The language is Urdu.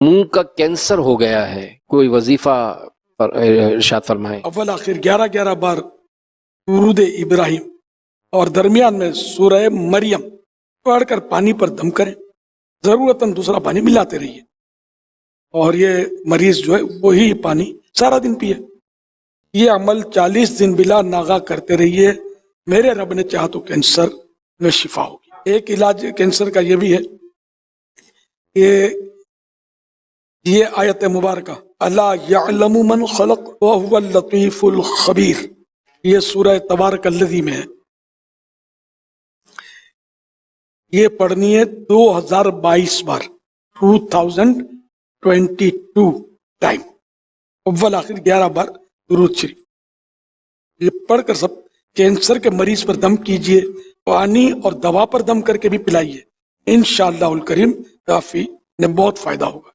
منہ کا کینسر ہو گیا ہے، کوئی وظیفہ ارشاد فرمائیں۔ اول آخر 11 بار درود ابراہیم اور درمیان میں سورہ مریم پڑھ کر پانی پر دم کریں، ضرورتاً دوسرا پانی ملاتے رہیے، اور یہ مریض جو ہے وہی پانی سارا دن پیے۔ یہ عمل 40 دن بلا ناغہ کرتے رہیے، میرے رب نے چاہا تو کینسر میں شفا ہوگی۔ ایک علاج کینسر کا یہ بھی ہے کہ یہ آیت مبارکہ الا یعلم من خلق وهو اللطیف الخبیر، یہ سورہ تبارک الذی میں ہے، یہ پڑھنی ہے 2022 بار، 2022 ٹائم، اول آخر 11 بار درود شریف۔ یہ پڑھ کر سب کینسر کے مریض پر دم کیجئے، پانی اور دوا پر دم کر کے بھی پلائیے، انشاءاللہ الکریم کافی بہت فائدہ ہوگا۔